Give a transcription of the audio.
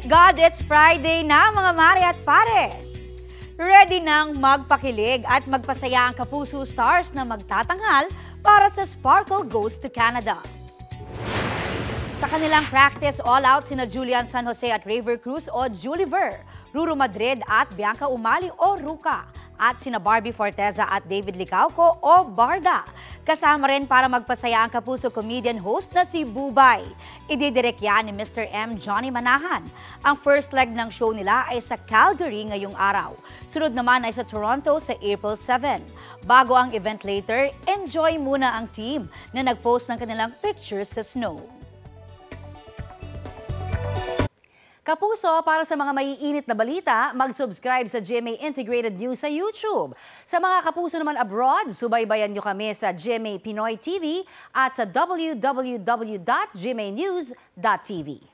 Thank God it's Friday na mga mare at pare! Ready nang magpakilig at magpasaya ang Kapuso Stars na magtatanghal para sa Sparkle Goes to Canada. Sa kanilang practice all-out sina Julian San Jose at Raver Cruz o Juliver, Ruru Madrid at Bianca Umali o Ruka, at sina Barbie Forteza at David Licauco o Barda. Kasama rin para magpasaya ang Kapuso comedian host na si Bubay. Ididirek yan ni Mr. M. Johnny Manahan. Ang first leg ng show nila ay sa Calgary ngayong araw. Sunod naman ay sa Toronto sa April 7. Bago ang event later, enjoy muna ang team na nag-post ng kanilang pictures sa snow. Kapuso, para sa mga maiinit na balita, mag-subscribe sa GMA Integrated News sa YouTube. Sa mga kapuso naman abroad, subaybayan nyo kami sa GMA Pinoy TV at sa www.gmanews.tv.